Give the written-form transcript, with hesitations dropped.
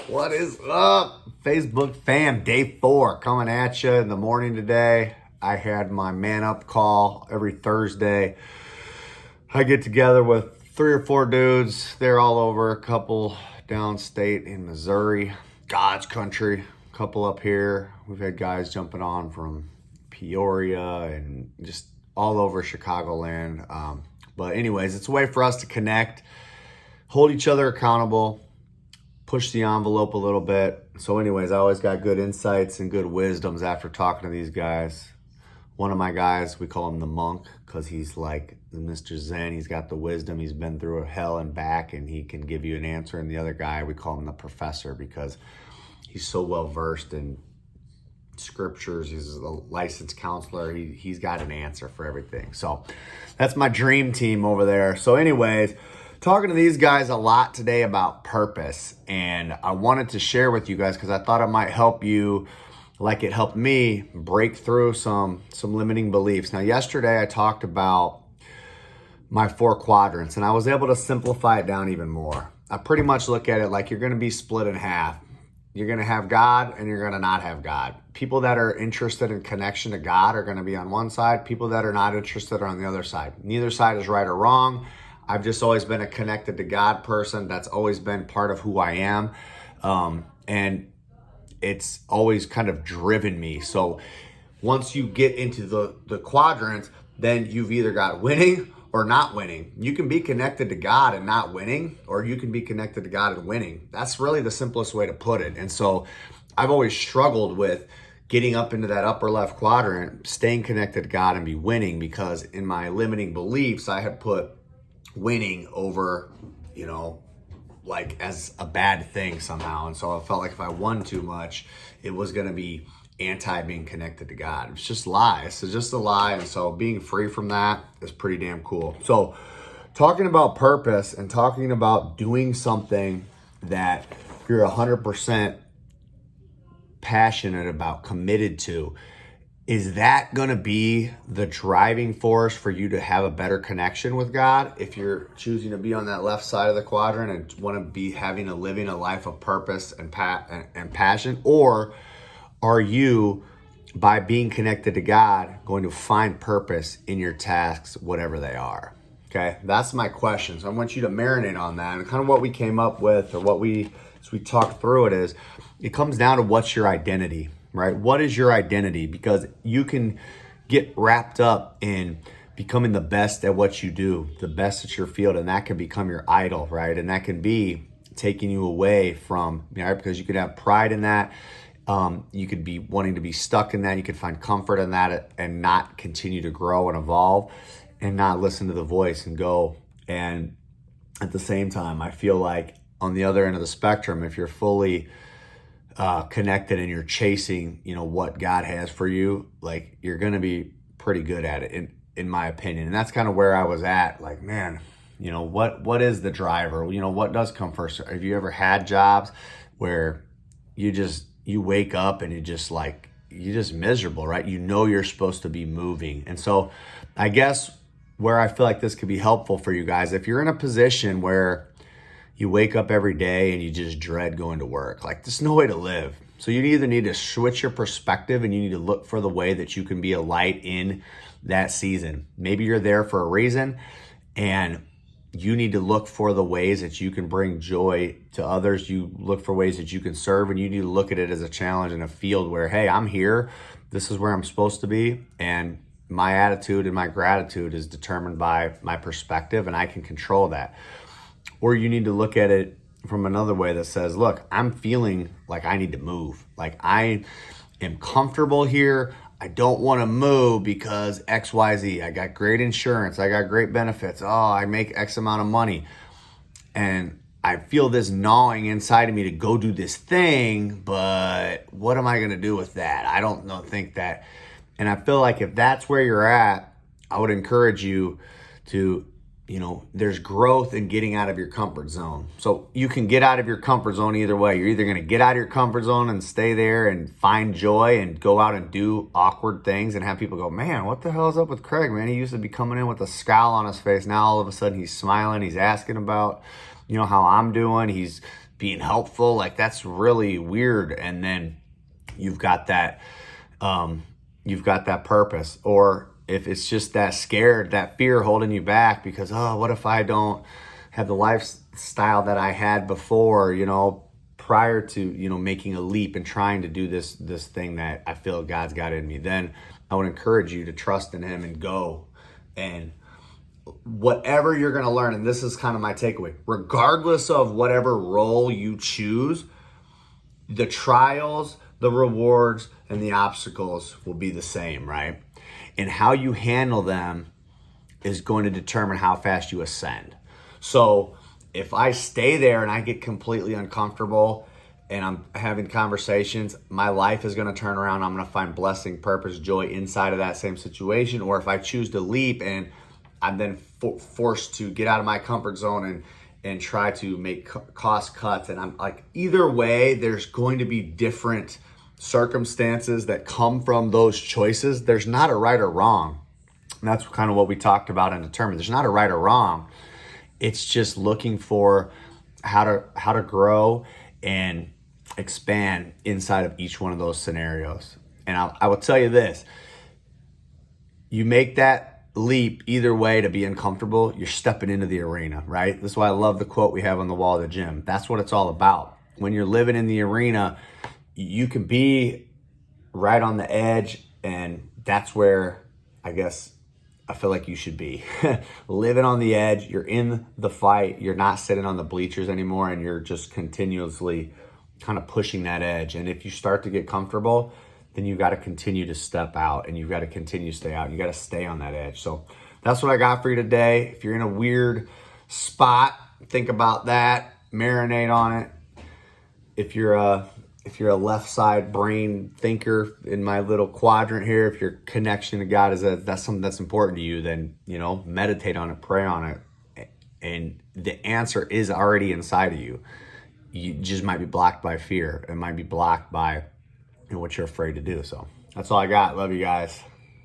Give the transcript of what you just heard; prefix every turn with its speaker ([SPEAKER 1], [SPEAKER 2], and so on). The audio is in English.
[SPEAKER 1] What is up, Facebook fam? Day 4 coming at you in the morning today. I had my man up call every Thursday. I get together with 3 or 4 dudes. They're all over, a couple downstate in Missouri, God's country, a couple up here. We've had guys jumping on from Peoria and just all over Chicagoland. But anyways, it's a way for us to connect, hold each other accountable, push the envelope a little bit. So anyways, I always got good insights and good wisdoms after talking to these guys. One of my guys, we call him the monk because he's like Mr. Zen. He's got the wisdom. He's been through hell and back and he can give you an answer. And the other guy, we call him the professor because he's so well versed in scriptures. He's a licensed counselor. He's got an answer for everything. So that's my dream team over there. So anyways, talking to these guys a lot today about purpose, and I wanted to share with you guys because I thought it might help you like it helped me break through some limiting beliefs. Now, yesterday I talked about my 4 quadrants, and I was able to simplify it down even more. I pretty much look at it like you're going to be split in half. You're going to have God and you're going to not have God. People that are interested in connection to God are going to be on one side. People that are not interested are on the other side. Neither side is right or wrong. I've just always been a connected to God person. That's always been part of who I am. And it's always kind of driven me. So once you get into the quadrants, then you've either got winning or not winning. You can be connected to God and not winning, or you can be connected to God and winning. That's really the simplest way to put it. And so I've always struggled with getting up into that upper left quadrant, staying connected to God and be winning, because in my limiting beliefs, I had put winning over, like as a bad thing somehow. And so I felt like if I won too much, it was going to be anti being connected to God. It's just lies. It's just a lie. And so being free from that is pretty damn cool. So talking about purpose and talking about doing something that you're 100% passionate about, committed to, is that going to be the driving force for you to have a better connection with God? If you're choosing to be on that left side of the quadrant and want to be living a life of purpose and passion, or are you, by being connected to God, going to find purpose in your tasks, whatever they are? Okay, that's my question. So I want you to marinate on that. And kind of what we came up with, or as we talked through it, is it comes down to what's your identity. Right? What is your identity? Because you can get wrapped up in becoming the best at what you do, the best at your field, and that can become your idol, right? And that can be taking you away from, because you could have pride in that. You could be wanting to be stuck in that. You could find comfort in that and not continue to grow and evolve and not listen to the voice and go. And at the same time, I feel like on the other end of the spectrum, if you're fully connected and you're chasing, what God has for you, like you're going to be pretty good at it in my opinion. And that's kind of where I was at. Like, man, what is the driver? What does come first? Have you ever had jobs where you wake up and you're just miserable, right? You're supposed to be moving. And so I guess where I feel like this could be helpful for you guys, if you're in a position where you wake up every day and you just dread going to work, like there's no way to live. So you either need to switch your perspective and you need to look for the way that you can be a light in that season. Maybe you're there for a reason and you need to look for the ways that you can bring joy to others. You look for ways that you can serve, and you need to look at it as a challenge in a field where, hey, I'm here. This is where I'm supposed to be. And my attitude and my gratitude is determined by my perspective, and I can control that. Or you need to look at it from another way that says, look, I'm feeling like I need to move. Like I am comfortable here. I don't want to move because XYZ. I got great insurance. I got great benefits. Oh, I make X amount of money. And I feel this gnawing inside of me to go do this thing, but what am I going to do with that? I don't think that. And I feel like if that's where you're at, I would encourage you to, there's growth in getting out of your comfort zone. So you can get out of your comfort zone either way. You're either going to get out of your comfort zone and stay there and find joy and go out and do awkward things and have people go, man, what the hell is up with Craig, man? He used to be coming in with a scowl on his face. Now all of a sudden he's smiling. He's asking about, how I'm doing. He's being helpful, like that's really weird. And then you've got that purpose. Or if it's just that scared, that fear holding you back because, oh, what if I don't have the lifestyle that I had before, prior to, making a leap and trying to do this thing that I feel God's got in me. Then I would encourage you to trust in him and go. And whatever you're going to learn, and this is kind of my takeaway, regardless of whatever role you choose, the trials, the rewards, and the obstacles will be the same, right? And how you handle them is going to determine how fast you ascend. So if I stay there and I get completely uncomfortable and I'm having conversations, my life is going to turn around. I'm going to find blessing, purpose, joy inside of that same situation. Or if I choose to leap and I'm then forced to get out of my comfort zone and try to make cost cuts. And I'm like, either way, there's going to be different circumstances that come from those choices. There's not a right or wrong. And that's kind of what we talked about and determined. There's not a right or wrong. It's just looking for how to grow and expand inside of each one of those scenarios. And I will tell you this, you make that leap either way to be uncomfortable, you're stepping into the arena, right? That's why I love the quote we have on the wall of the gym. That's what it's all about. When you're living in the arena, you can be right on the edge, and that's where I guess I feel like you should be. Living on the edge, you're in the fight, you're not sitting on the bleachers anymore, and you're just continuously kind of pushing that edge. And if you start to get comfortable, then you've got to continue to step out, and you've got to continue to stay out. You got to stay on that edge. So that's what I got for you today. If you're in a weird spot, think about that, marinate on it. If you're a left side brain thinker in my little quadrant here, if your connection to God that's something that's important to you, then, meditate on it, pray on it. And the answer is already inside of you. You just might be blocked by fear. It might be blocked by what you're afraid to do. So that's all I got. Love you guys.